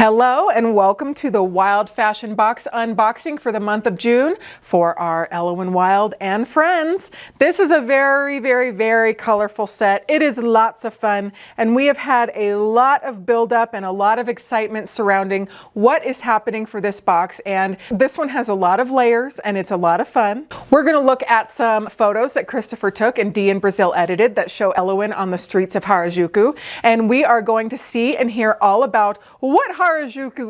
Hello and welcome to the Wilde Fashion Box unboxing for the month of June for our Ellowyne Wilde and friends. This is a very colorful set. It is lots of fun and we have had a lot of build-up and a lot of excitement surrounding what is happening for this box, and this one has a lot of layers and it's a lot of fun. We're going to look at some photos that Christopher took and Dee in Brazil edited that show Ellowyne on the streets of Harajuku, and we are going to see and hear all about what Harajuku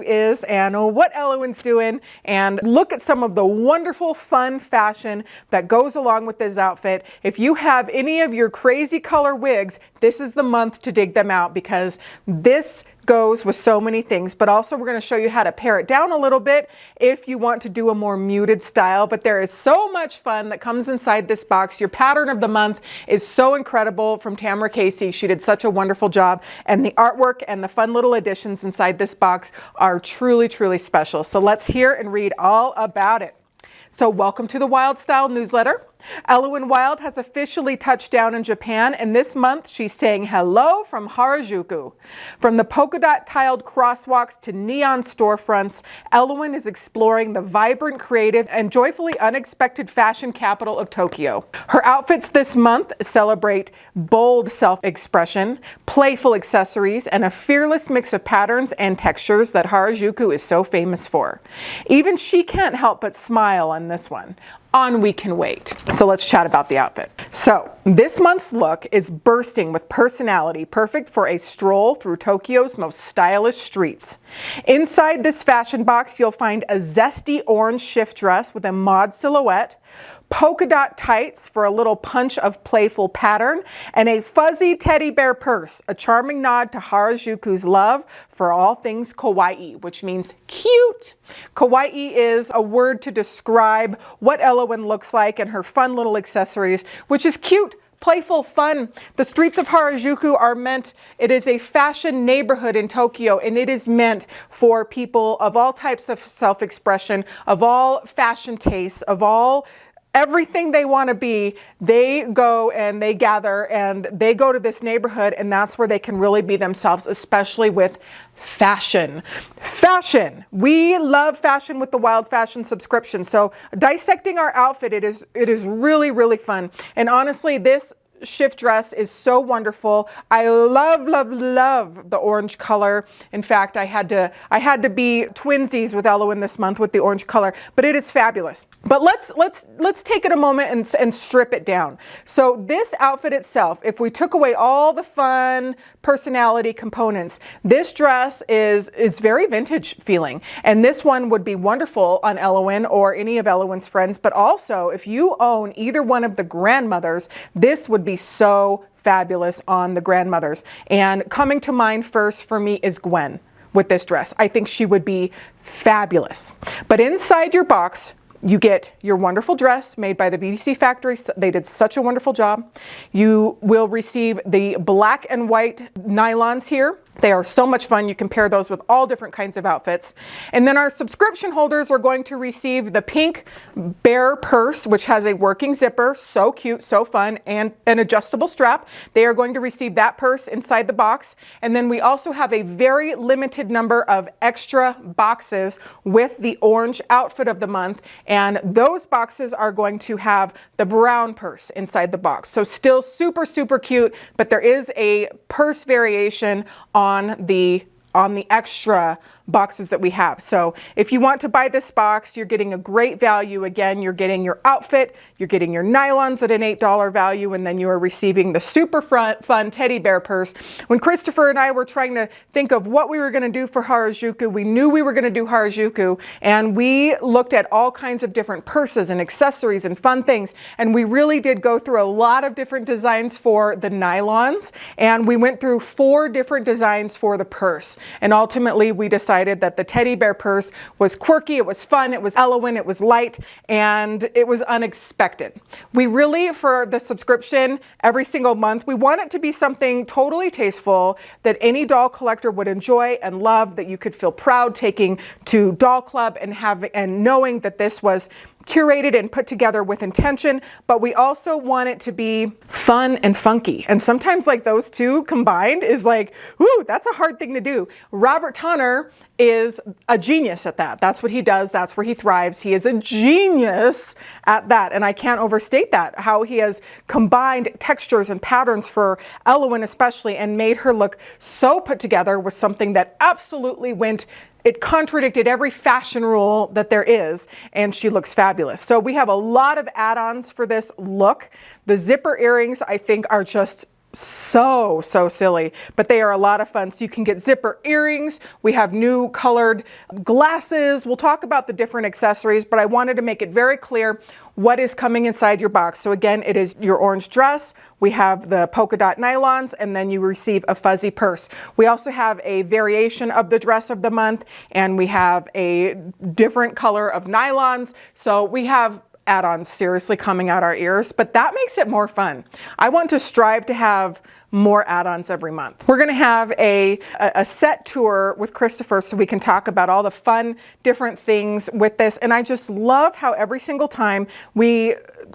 is and what Ellowyne's doing, and look at some of the wonderful fun fashion that goes along with this outfit. If you have any of your crazy color wigs, this is the month to dig them out because this goes with so many things. But also we're going to show you how to pare it down a little bit if you want to do a more muted style. But there is so much fun that comes inside this box. Your pattern of the month is so incredible from Tamara Casey. She did such a wonderful job, and the artwork and the fun little additions inside this box are truly special. So let's hear and read all about it. So welcome to the Wilde Style newsletter. Ellowyne Wilde has officially touched down in Japan, and this month she's saying hello from Harajuku. From the polka dot tiled crosswalks to neon storefronts, Ellowyne is exploring the vibrant, creative, and joyfully unexpected fashion capital of Tokyo. Her outfits this month celebrate bold self-expression, playful accessories, and a fearless mix of patterns and textures that Harajuku is so famous for. Even she can't help but smile on this one. On We Can Wait. So let's chat about the outfit. So this month's look is bursting with personality, perfect for a stroll through Tokyo's most stylish streets. Inside this fashion box, you'll find a zesty orange shift dress with a mod silhouette, polka dot tights for a little punch of playful pattern, and a fuzzy teddy bear purse, a charming nod to Harajuku's love for all things kawaii, which means cute. Kawaii is a word to describe what Ellowyne looks like and her fun little accessories, which is cute, playful, fun. The streets of Harajuku are meant, it is a fashion neighborhood in Tokyo, and it is meant for people of all types of self-expression, of all fashion tastes, of all everything they want to be. They go and they gather and they go to this neighborhood, and that's where they can really be themselves, especially with fashion. Fashion. We love fashion with the Wilde Fashion subscription. So dissecting our outfit, it is really fun. And honestly, this shift dress is so wonderful. I love the orange color. In fact, I had to be twinsies with Ellowyne this month with the orange color, but it is fabulous. But let's take it a moment and strip it down. So this outfit itself, if we took away all the fun personality components, this dress is very vintage feeling, and this one would be wonderful on Ellowyne or any of Ellowyne's friends. But also, if you own either one of the grandmothers, this would be so fabulous on the grandmothers. And coming to mind first for me is Gwen with this dress. I think she would be fabulous. But inside your box, you get your wonderful dress made by the BBC factory. They did such a wonderful job. You will receive the black and white nylons here. They are so much fun. You can pair those with all different kinds of outfits. And then our subscription holders are going to receive the pink bear purse, which has a working zipper, so cute, so fun, and an adjustable strap. They are going to receive that purse inside the box. And then we also have a very limited number of extra boxes with the orange outfit of the month. And those boxes are going to have the brown purse inside the box. So still super cute, but there is a purse variation on the extra boxes that we have. So if you want to buy this box, you're getting a great value. Again, you're getting your outfit, you're getting your nylons at an $8 value, and then you are receiving the super fun teddy bear purse. When Christopher and I were trying to think of what we were going to do for Harajuku, we knew we were going to do Harajuku, and we looked at all kinds of different purses and accessories and fun things, and we really did go through a lot of different designs for the nylons, and we went through 4 different designs for the purse, and ultimately we decided that the teddy bear purse was quirky, it was fun, it was Ellowyne, it was light, and it was unexpected. We really, for the subscription every single month, we want it to be something totally tasteful that any doll collector would enjoy and love, that you could feel proud taking to doll club and knowing that this was curated and put together with intention, but we also want it to be fun and funky. And sometimes like those two combined is like, whoo, that's a hard thing to do. Robert Tonner is a genius at that. That's what he does. That's where he thrives. He is a genius at that. And I can't overstate that, how he has combined textures and patterns for Ellowyne especially and made her look so put together with something that absolutely it contradicted every fashion rule that there is, and she looks fabulous. So we have a lot of add-ons for this look. The zipper earrings, I think, are just so silly, but they are a lot of fun. So you can get zipper earrings. We have new colored glasses. We'll talk about the different accessories, but I wanted to make it very clear what is coming inside your box. So again, it is your orange dress. We have the polka dot nylons, and then you receive a fuzzy purse. We also have a variation of the dress of the month, and we have a different color of nylons. So we have add-ons seriously coming out our ears, but that makes it more fun. I want to strive to have more add-ons every month. We're going to have a set tour with Christopher so we can talk about all the fun different things with this. And I just love how every single time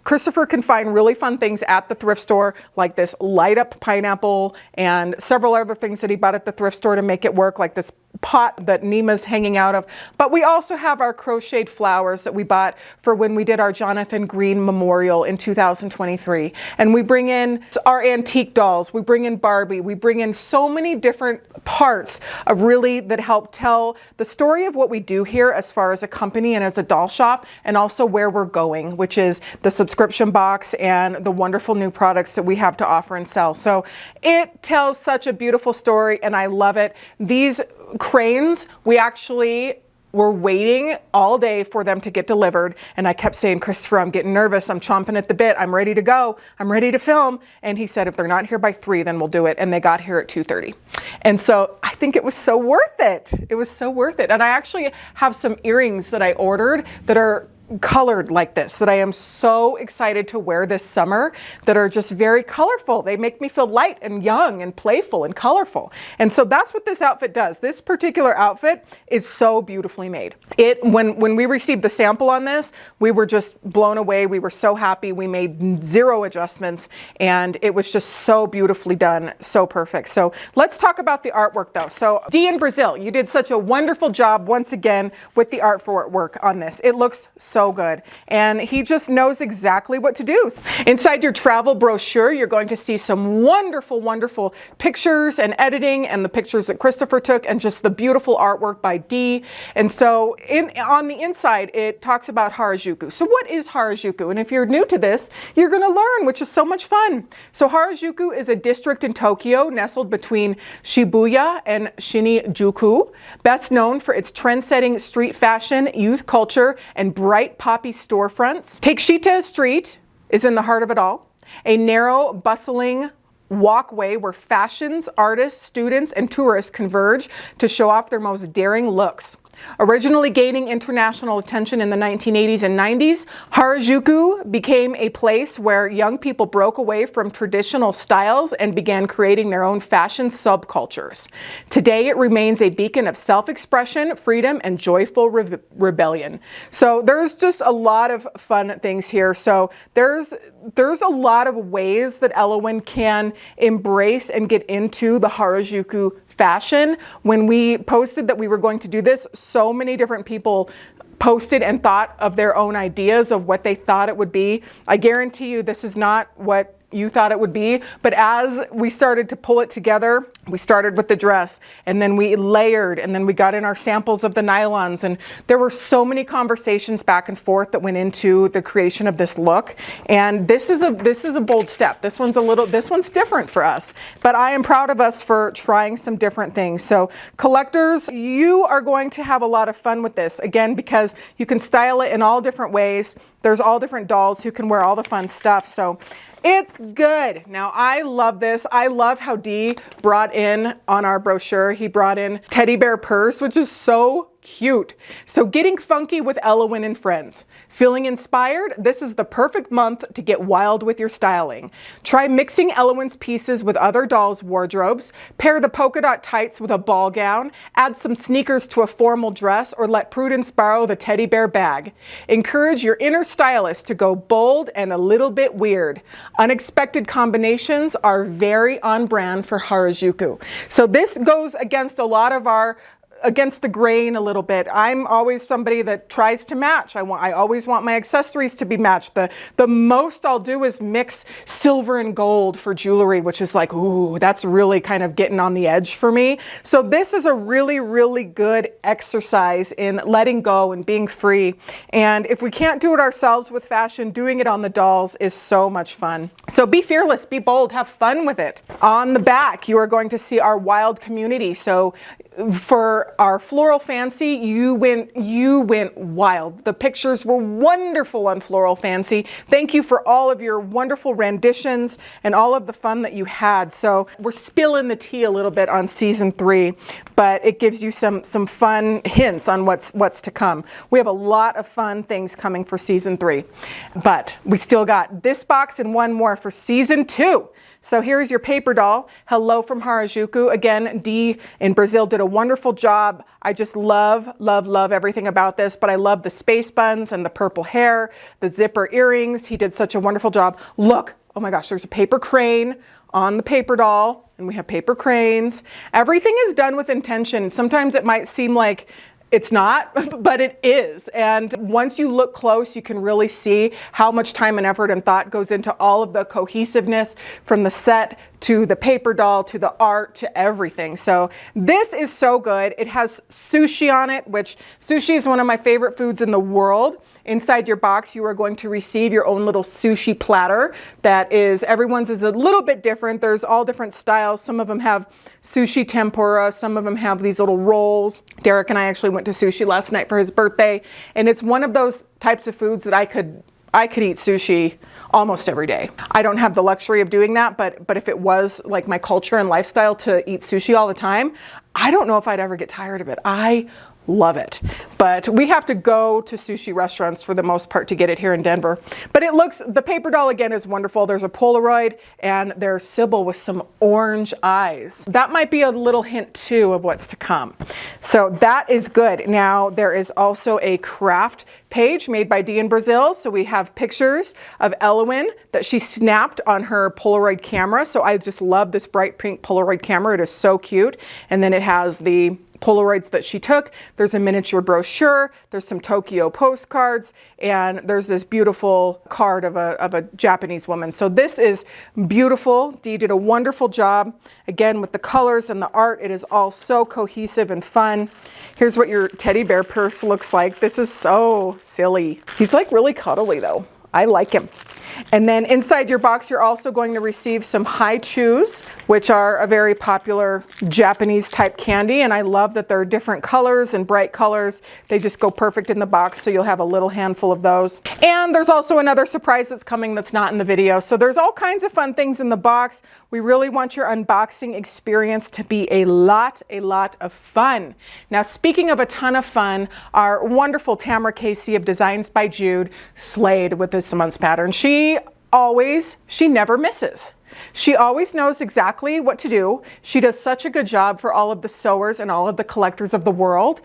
Christopher can find really fun things at the thrift store, like this light up pineapple and several other things that he bought at the thrift store to make it work, like this pot that Nima's hanging out of. But we also have our crocheted flowers that we bought for when we did our Jonathan Green Memorial in 2023. And we bring in our antique dolls, we bring in Barbie, we bring in so many different parts of really that help tell the story of what we do here as far as a company and as a doll shop, and also where we're going, which is the subscription box and the wonderful new products that we have to offer and sell. So it tells such a beautiful story, and I love it. These cranes, we actually were waiting all day for them to get delivered, and I kept saying, Christopher, I'm getting nervous, I'm chomping at the bit, I'm ready to go, I'm ready to film. And he said, if they're not here by 3, then we'll do it. And they got here at 2:30. And so I think it was so worth it. It was so worth it. And I actually have some earrings that I ordered that are colored like this that I am so excited to wear this summer, that are just very colorful. They make me feel light and young and playful and colorful. And so that's what this outfit does. This particular outfit is so beautifully made. When we received the sample on this, we were just blown away. We were so happy. We made 0 adjustments, and it was just so beautifully done, so perfect. So let's talk about the artwork though. So Dee in Brazil, you did such a wonderful job once again with the artwork on this. It looks so good, and he just knows exactly what to do. Inside your travel brochure, you're going to see some wonderful pictures and editing, and the pictures that Christopher took, and just the beautiful artwork by Dee. And so on the inside, it talks about Harajuku. So what is Harajuku? And if you're new to this, you're going to learn, which is so much fun. So Harajuku is a district in Tokyo nestled between Shibuya and Shinjuku, best known for its trend-setting street fashion, youth culture, and bright poppy storefronts. Takeshita Street is in the heart of it all, a narrow, bustling walkway where fashions, artists, students, and tourists converge to show off their most daring looks. Originally gaining international attention in the 1980s and 90s, Harajuku became a place where young people broke away from traditional styles and began creating their own fashion subcultures. Today, it remains a beacon of self-expression, freedom, and joyful rebellion. So there's just a lot of fun things here. So there's a lot of ways that Ellowyne can embrace and get into the Harajuku fashion. When we posted that we were going to do this, so many different people posted and thought of their own ideas of what they thought it would be. I guarantee you this is not what you thought it would be, but as we started to pull it together, we started with the dress, and then we layered, and then we got in our samples of the nylons, and there were so many conversations back and forth that went into the creation of this look. And this is a bold step. This one's different for us, but I am proud of us for trying some different things. So collectors, you are going to have a lot of fun with this, again, because you can style it in all different ways. There's all different dolls who can wear all the fun stuff. So it's good. Now, I love this. I love how Dee brought in on our brochure, he brought in teddy bear purse, which is so cute. So getting funky with Ellowyne and friends. Feeling inspired? This is the perfect month to get wild with your styling. Try mixing Ellowyne's pieces with other dolls' wardrobes, pair the polka dot tights with a ball gown, add some sneakers to a formal dress, or let Prudence borrow the teddy bear bag. Encourage your inner stylist to go bold and a little bit weird. Unexpected combinations are very on brand for Harajuku. So this goes against a lot of against the grain a little bit. I'm always somebody that tries to match. I always want my accessories to be matched. The most I'll do is mix silver and gold for jewelry, which is like, ooh, that's really kind of getting on the edge for me. So this is a really, really good exercise in letting go and being free. And if we can't do it ourselves with fashion, doing it on the dolls is so much fun. So be fearless, be bold, have fun with it. On the back, you are going to see our Wilde community. So for our floral fancy, you went wild. The pictures were wonderful on Floral Fancy. Thank you for all of your wonderful renditions and all of the fun that you had. So we're spilling the tea a little bit on season 3, but it gives you some fun hints on what's to come. We have a lot of fun things coming for season 3, but we still got this box and one more for season 2. So here's your paper doll. Hello from Harajuku. Again, Dee in Brazil did a wonderful job. I just love, love, love everything about this, but I love the space buns and the purple hair, the zipper earrings. He did such a wonderful job. Look, oh my gosh, there's a paper crane on the paper doll, and we have paper cranes. Everything is done with intention. Sometimes it might seem like it's not, but it is. And once you look close, you can really see how much time and effort and thought goes into all of the cohesiveness from the set to the paper doll, to the art, to everything. So this is so good. It has sushi on it, which sushi is one of my favorite foods in the world. Inside your box, you are going to receive your own little sushi platter. Everyone's is a little bit different. There's all different styles. Some of them have sushi tempura. Some of them have these little rolls. Derek and I actually went to sushi last night for his birthday. And it's one of those types of foods that I could eat sushi almost every day. I don't have the luxury of doing that, but if it was like my culture and lifestyle to eat sushi all the time, I don't know if I'd ever get tired of it. I love it. But we have to go to sushi restaurants for the most part to get it here in Denver. But the paper doll again is wonderful. There's a Polaroid and there's Sybil with some orange eyes. That might be a little hint too of what's to come. So that is good. Now there is also a craft page made by Dee in Brazil. So we have pictures of Ellowyne that she snapped on her Polaroid camera. So I just love this bright pink Polaroid camera. It is so cute. And then it has the Polaroids that she took. There's a miniature brochure, there's some Tokyo postcards, and there's this beautiful card of a Japanese woman. So this is beautiful. Dee did a wonderful job. Again, with the colors and the art, it is all so cohesive and fun. Here's what your teddy bear purse looks like. This is so silly. He's like really cuddly though. I like him. And then inside your box, you're also going to receive some Hi-Chews, which are a very popular Japanese type candy. And I love that they're different colors and bright colors. They just go perfect in the box. So you'll have a little handful of those. And there's also another surprise that's coming that's not in the video. So there's all kinds of fun things in the box. We really want your unboxing experience to be a lot of fun. Now, speaking of a ton of fun, our wonderful Tamara Casey of Designs by Jude slayed with this month's pattern. She never misses. She always knows exactly what to do. She does such a good job for all of the sewers and all of the collectors of the world.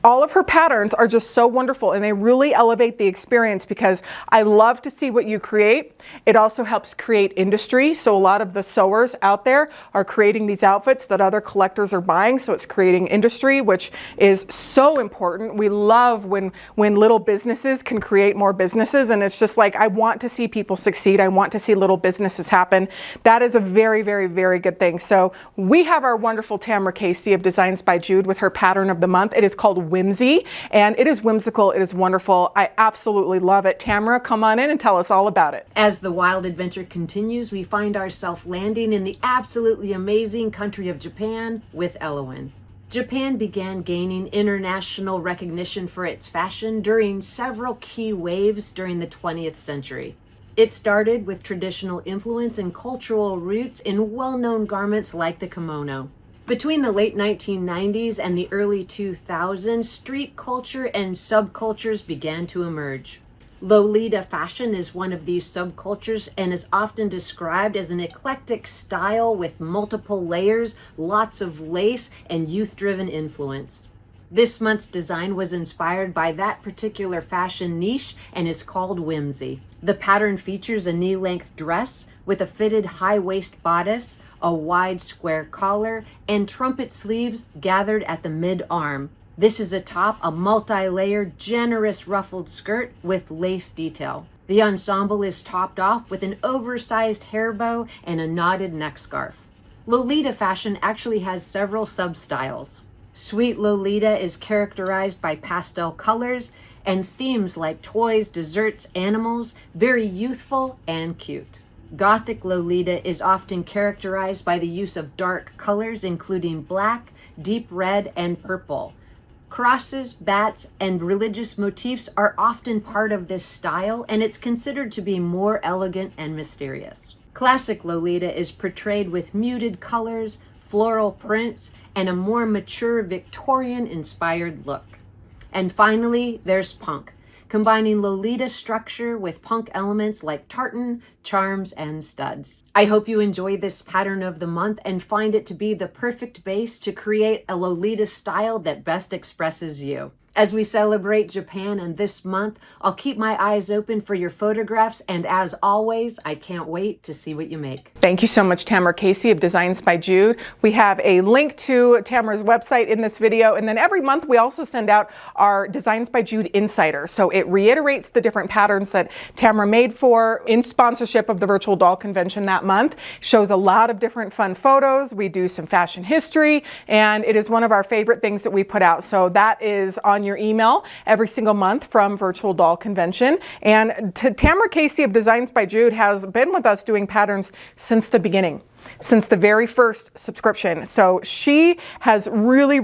All of her patterns are just so wonderful, and they really elevate the experience because I love to see what you create. It also helps create industry. So a lot of the sewers out there are creating these outfits that other collectors are buying. So it's creating industry, which is so important. We love when little businesses can create more businesses, and it's just like, I want to see people succeed. I want to see little businesses happen. That is a very, very, very good thing. So we have our wonderful Tamara Casey of Designs by Jude with her pattern of the month. It is called Whimsy, and it is whimsical. It is wonderful. I absolutely love it. Tamara, come on in and tell us all about it. As the wild adventure continues, we find ourselves landing in the absolutely amazing country of Japan with Ellowyne. Japan began gaining international recognition for its fashion during several key waves during the 20th century. It started with traditional influence and cultural roots in well-known garments like the kimono. Between the late 1990s and the early 2000s, street culture and subcultures began to emerge. Lolita fashion is one of these subcultures and is often described as an eclectic style with multiple layers, lots of lace, and youth-driven influence. This month's design was inspired by that particular fashion niche and is called Whimsy. The pattern features a knee-length dress with a fitted high-waist bodice, a wide square collar, and trumpet sleeves gathered at the mid-arm. This is atop a multi-layered, generous ruffled skirt with lace detail. The ensemble is topped off with an oversized hair bow and a knotted neck scarf. Lolita fashion actually has several sub-styles. Sweet Lolita is characterized by pastel colors and themes like toys, desserts, animals, very youthful and cute. Gothic Lolita is often characterized by the use of dark colors including black, deep red, and purple. Crosses, bats, and religious motifs are often part of this style, and it's considered to be more elegant and mysterious. Classic Lolita is portrayed with muted colors, floral prints, and a more mature Victorian-inspired look. And finally, there's punk, combining Lolita structure with punk elements like tartan, charms, and studs. I hope you enjoy this pattern of the month and find it to be the perfect base to create a Lolita style that best expresses you. As we celebrate Japan and this month, I'll keep my eyes open for your photographs, and as always, I can't wait to see what you make. Thank you so much, Tamara Casey of Designs by Jude. We have a link to Tamara's website in this video, and then every month we also send out our Designs by Jude Insider. So it reiterates the different patterns that Tamara made for in sponsorship of the Virtual Doll Convention that month. Shows a lot of different fun photos. We do some fashion history, and it is one of our favorite things that we put out. So that is on your email every single month from Virtual Doll Convention. And Tamara Casey of Designs by Jude has been with us doing patterns since the beginning, since the very first subscription. So she has really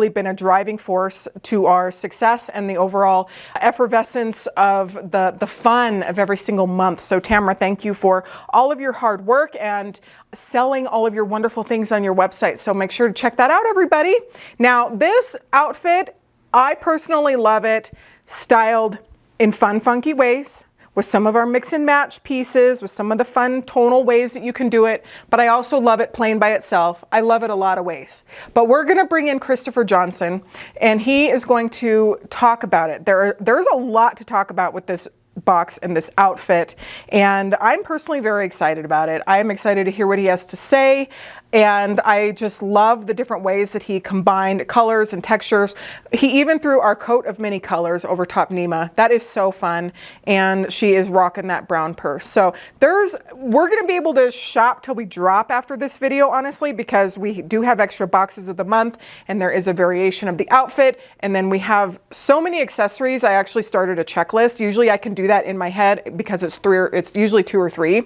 been a driving force to our success and the overall effervescence of the fun of every single month. So Tamara, thank you for all of your hard work and selling all of your wonderful things on your website. So make sure to check that out, everybody. Now, this outfit, I personally love it styled in fun, funky ways with some of our mix and match pieces, with some of the fun tonal ways that you can do it. But I also love it plain by itself. I love it a lot of ways. But we're going to bring in Christopher Johnson, and he is going to talk about it. There's a lot to talk about with this box and this outfit, and I'm personally very excited about it. I am excited to hear what he has to say, and I just love the different ways that he combined colors and textures. He even threw our coat of many colors over top Nima. That is so fun, and she is rocking that brown purse. So we're going to be able to shop till we drop after this video, honestly, because we do have extra boxes of the month, and there is a variation of the outfit, and then we have so many accessories. I actually started a checklist. Usually I can do that in my head because it's usually 2 or 3,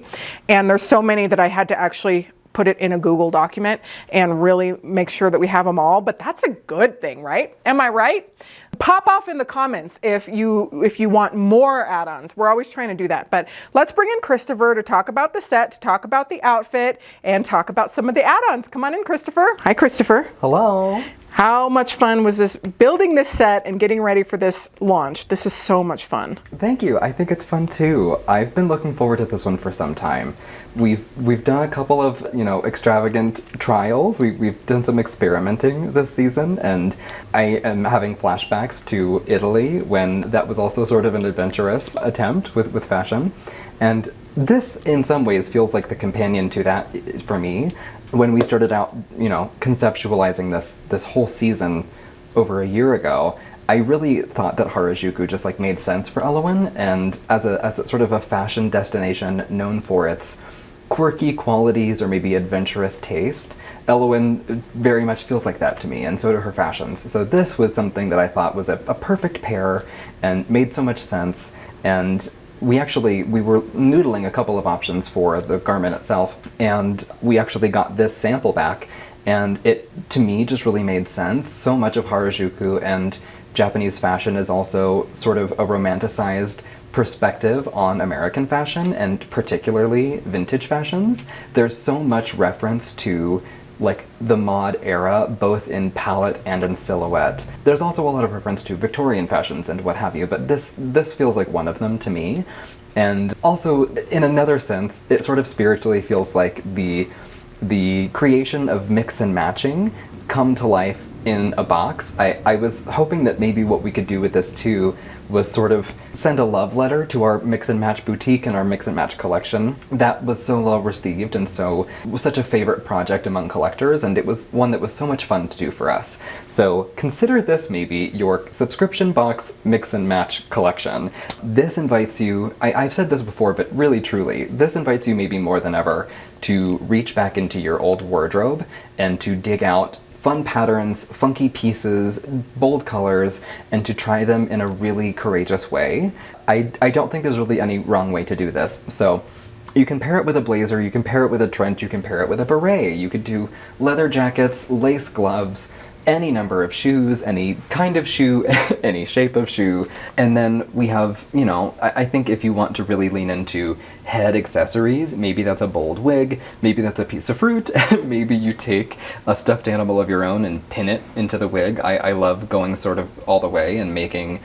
and there's so many that I had to actually put it in a Google document and really make sure that we have them all. But that's a good thing, right? Am I right? Pop off in the comments if you want more add-ons. We're always trying to do that. But let's bring in Christopher to talk about the set, to talk about the outfit, and talk about some of the add-ons. Come on in, Christopher. Hi, Christopher. Hello. How much fun was this building this set and getting ready for this launch? This is so much fun. Thank you. I think it's fun too. I've been looking forward to this one for some time. We've done a couple of, extravagant trials. We've done some experimenting this season, and I am having flashbacks to Italy when that was also sort of an adventurous attempt with fashion. And this, in some ways, feels like the companion to that for me. When we started out, conceptualizing this whole season over a year ago, I really thought that Harajuku just made sense for Ellowyne, and as a sort of a fashion destination known for its quirky qualities or maybe adventurous taste, Ellowyne very much feels like that to me, and so do her fashions. So this was something that I thought was a perfect pair and made so much sense. And we were noodling a couple of options for the garment itself, and we actually got this sample back, and it, to me, just really made sense. So much of Harajuku and Japanese fashion is also sort of a romanticized perspective on American fashion, and particularly vintage fashions. There's so much reference to like the mod era, both in palette and in silhouette. There's also a lot of reference to Victorian fashions and what have you, but this feels like one of them to me. And also, in another sense, it sort of spiritually feels like the creation of mix and matching come to life in a box. I was hoping that maybe what we could do with this too was sort of send a love letter to our mix and match boutique and our mix and match collection. That was so well received and so was such a favorite project among collectors, and it was one that was so much fun to do for us. So consider this maybe your subscription box mix and match collection. This invites you, I've said this before, but really truly, this invites you maybe more than ever to reach back into your old wardrobe and to dig out fun patterns, funky pieces, bold colors, and to try them in a really courageous way. I don't think there's really any wrong way to do this. So you can pair it with a blazer, you can pair it with a trench, you can pair it with a beret, you could do leather jackets, lace gloves, any number of shoes, any kind of shoe, any shape of shoe. And then we have, you know, I think if you want to really lean into head accessories, maybe that's a bold wig, maybe that's a piece of fruit, maybe you take a stuffed animal of your own and pin it into the wig. I love going sort of all the way and making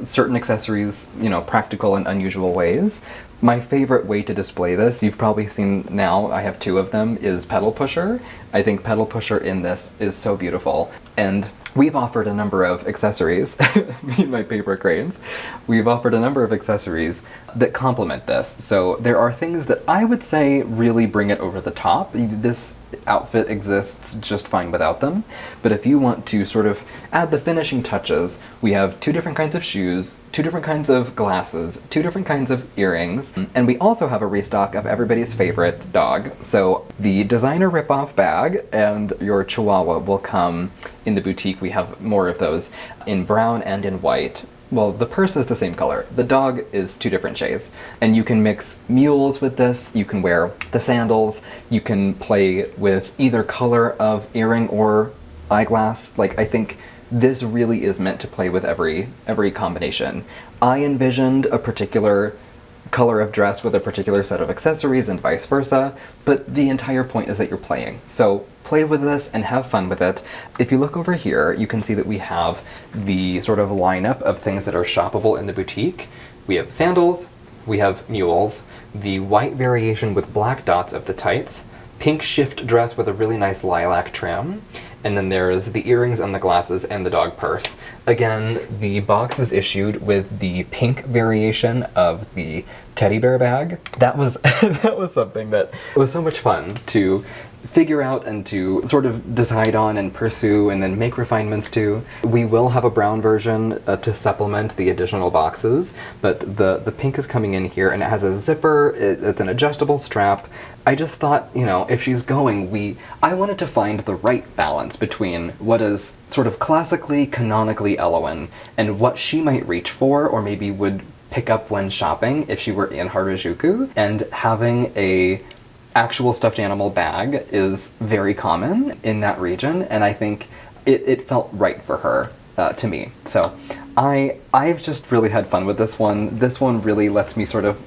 certain accessories, you know, practical in unusual ways. My favorite way to display this, you've probably seen now, I have two of them, is pedal pusher. I think pedal pusher in this is so beautiful. And we've offered a number of accessories, me and my paper cranes, we've offered a number of accessories that complement this. So there are things that I would say really bring it over the top. This outfit exists just fine without them. But if you want to sort of add the finishing touches, we have two different kinds of shoes, two different kinds of glasses, two different kinds of earrings, and we also have a restock of everybody's favorite dog. So the designer ripoff bag and your chihuahua will come in the boutique. We have more of those in brown and in white. Well, the purse is the same color. The dog is two different shades. And you can mix mules with this, you can wear the sandals, you can play with either color of earring or eyeglass. Like, I think this really is meant to play with every combination. I envisioned a particular color of dress with a particular set of accessories and vice versa, but the entire point is that you're playing. So play with this and have fun with it. If you look over here, you can see that we have the sort of lineup of things that are shoppable in the boutique. We have sandals, we have mules, the white variation with black dots of the tights, pink shift dress with a really nice lilac trim, and then there's the earrings and the glasses and the dog purse. Again, the box is issued with the pink variation of the teddy bear bag. That was that was something that was so much fun to figure out and to sort of decide on and pursue and then make refinements to. We will have a brown version to supplement the additional boxes, but the pink is coming in here and it has a zipper, it's an adjustable strap. I just thought, you know, if she's going, I wanted to find the right balance between what is sort of classically, canonically Ellowyne and what she might reach for or maybe would pick up when shopping if she were in Harajuku, and having a actual stuffed animal bag is very common in that region, and I think it felt right for her, to me. So I've just really had fun with this one. This one really lets me sort of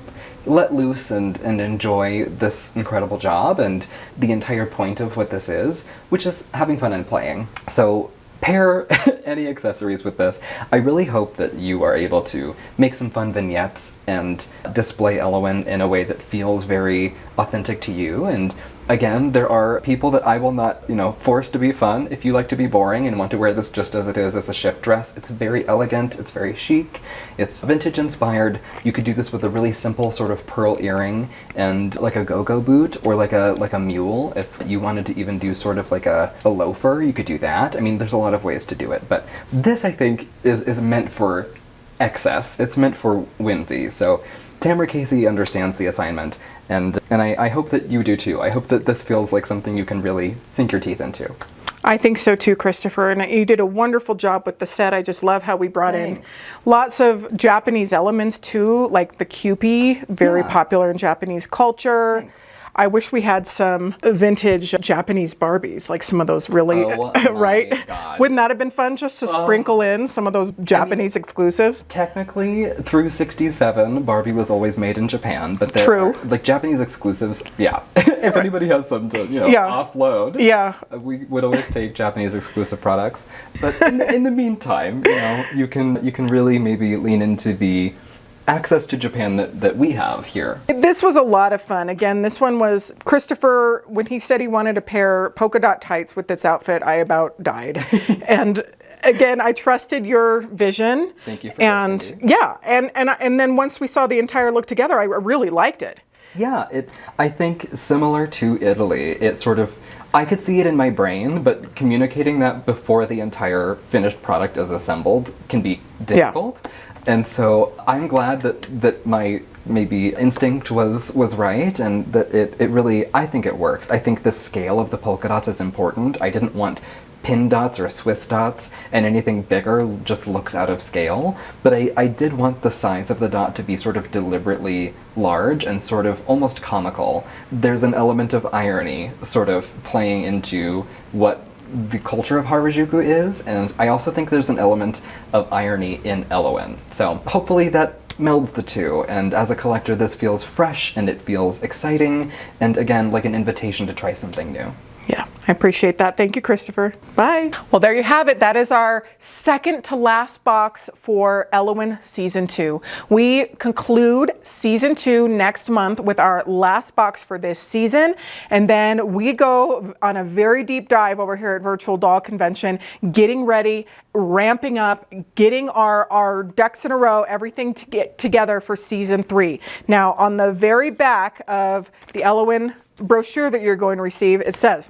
let loose and enjoy this incredible job and the entire point of what this is, which is having fun and playing. So pair any accessories with this. I really hope that you are able to make some fun vignettes and display Ellowyne in a way that feels very authentic to you. And again, there are people that I will not, you know, force to be fun. If you like to be boring and want to wear this just as it is as a shift dress, it's very elegant, it's very chic, it's vintage inspired. You could do this with a really simple sort of pearl earring and like a go-go boot or like a mule. If you wanted to even do sort of like a loafer, you could do that. I mean, there's a lot of ways to do it, but this I think is meant for excess. It's meant for whimsy. So Tamara Casey understands the assignment, and I hope that you do too. I hope that this feels like something you can really sink your teeth into. I think so too, Christopher, and you did a wonderful job with the set. I just love how we brought in lots of Japanese elements too, like the kewpie, very popular in Japanese culture. I wish we had some vintage Japanese Barbies, like some of those really, Oh my right? God. Wouldn't that have been fun just to sprinkle in some of those Japanese exclusives? Technically, through 67, Barbie was always made in Japan, but there True. are, like, Japanese exclusives, yeah. If anybody has some to, Yeah. offload, Yeah. we would always take Japanese exclusive products. But in the meantime, you can really maybe lean into the access to Japan that we have here. This was a lot of fun. Again, this one was Christopher, when he said he wanted to pair polka dot tights with this outfit, I about died. And again, I trusted your vision. Thank you for And trusting me. yeah, and then once we saw the entire look together, I really liked it. Yeah, I think similar to Italy, it sort of, I could see it in my brain, but communicating that before the entire finished product is assembled can be difficult. And so I'm glad that my maybe instinct was right, and that it really, I think it works. I think the scale of the polka dots is important. I didn't want pin dots or Swiss dots, and anything bigger just looks out of scale. But I did want the size of the dot to be sort of deliberately large and sort of almost comical. There's an element of irony sort of playing into what the culture of Harajuku is, and I also think there's an element of irony in Ellowyne. So hopefully that melds the two, and as a collector this feels fresh and it feels exciting, and again, like an invitation to try something new. Yeah, I appreciate that. Thank you, Christopher. Bye. Well, there you have it. That is our second to last box for Ellowyne Season 2. We conclude Season 2 next month with our last box for this season. And then we go on a very deep dive over here at Virtual Doll Convention, getting ready, ramping up, getting our ducks in a row, everything to get together for Season 3. Now, on the very back of the Ellowyne brochure that you're going to receive, it says,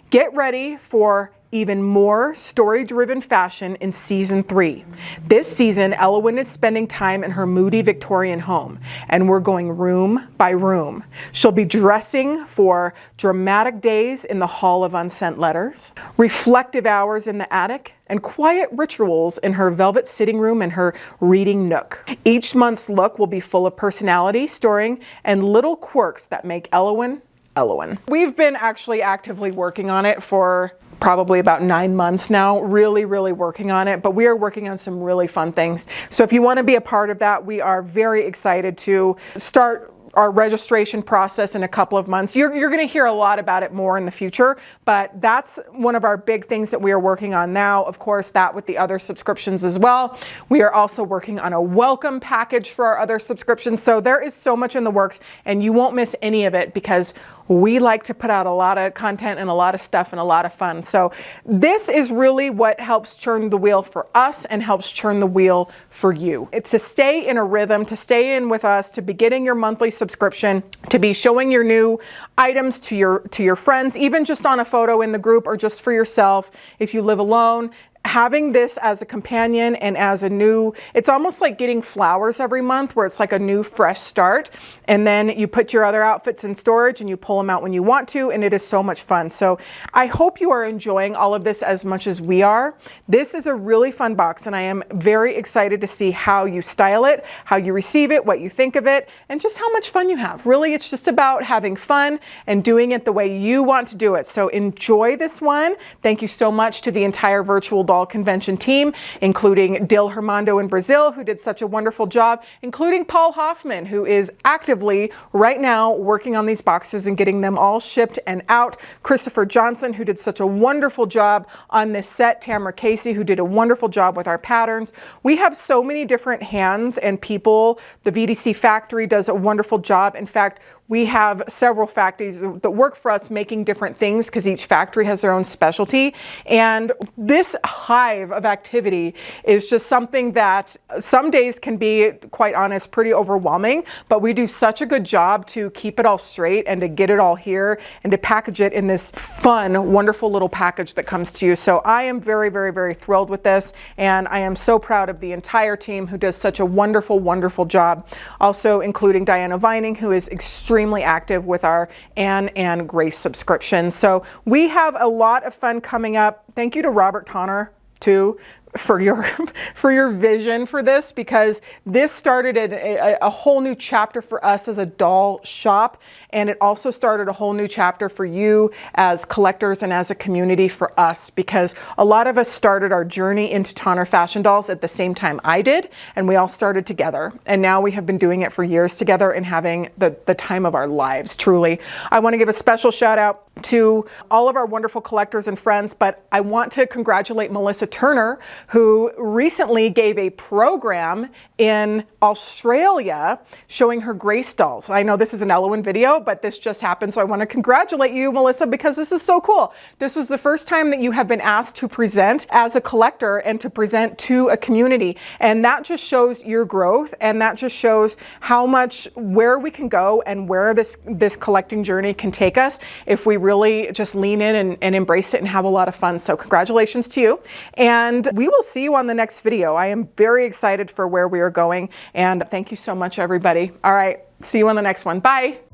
"Get ready for even more story-driven fashion in Season 3. This season, Ellowyne is spending time in her moody Victorian home, and we're going room by room. She'll be dressing for dramatic days in the Hall of Unsent Letters, reflective hours in the attic, and quiet rituals in her velvet sitting room and her reading nook. Each month's look will be full of personality, story, and little quirks that make Ellowyne Ellowyne." We've been actually actively working on it for probably about 9 months now, really working on it, but we are working on some really fun things. So if you want to be a part of that, we are very excited to start our registration process in a couple of months. You're going to hear a lot about it more in the future, but that's one of our big things that we are working on now. Of course, that with the other subscriptions as well. We are also working on a welcome package for our other subscriptions. So there is so much in the works, and you won't miss any of it because we like to put out a lot of content and a lot of stuff and a lot of fun. So this is really what helps churn the wheel for us and helps churn the wheel for you. It's to stay in a rhythm, to stay in with us, to be getting your monthly subscription, to be showing your new items to your friends, even just on a photo in the group or just for yourself if you live alone. Having this as a companion and as a new, it's almost like getting flowers every month where it's like a new fresh start, and then you put your other outfits in storage and you pull them out when you want to, and it is so much fun. So I hope you are enjoying all of this as much as we are. This is a really fun box, and I am very excited to see how you style it, how you receive it, what you think of it, and just how much fun you have. Really, it's just about having fun and doing it the way you want to do it. So enjoy this one. Thank you so much to the entire Virtual Doll Convention team, including Dil Hermando in Brazil, who did such a wonderful job, including Paul Hoffman, who is actively right now working on these boxes and getting them all shipped and out. Christopher Johnson, who did such a wonderful job on this set. Tamara Casey, who did a wonderful job with our patterns. We have so many different hands and people. The VDC factory does a wonderful job. In fact, we have several factories that work for us making different things because each factory has their own specialty. And this hive of activity is just something that some days can be, quite honest, pretty overwhelming, but we do such a good job to keep it all straight and to get it all here and to package it in this fun, wonderful little package that comes to you. So I am very thrilled with this, and I am so proud of the entire team who does such a wonderful job. Also including Diana Vining, who is extremely active with our Anne and Grace subscriptions. So we have a lot of fun coming up. Thank you to Robert Tonner too. for your vision for this, because this started a whole new chapter for us as a doll shop, and it also started a whole new chapter for you as collectors and as a community for us, because a lot of us started our journey into Tonner fashion dolls at the same time I did, and we all started together, and now we have been doing it for years together and having the time of our lives, truly. I want to give a special shout out to all of our wonderful collectors and friends, but I want to congratulate Melissa Turner, who recently gave a program in Australia showing her Grace dolls. I know this is an Ellowyne video, but this just happened, so I want to congratulate you, Melissa, because this is so cool. This was the first time that you have been asked to present as a collector and to present to a community, and that just shows your growth, and that just shows how much, where we can go and where this collecting journey can take us if we really just lean in and embrace it and have a lot of fun. So congratulations to you, and we will see you on the next video. I am very excited for where we are going, and thank you so much, everybody. All right, see you on the next one. Bye.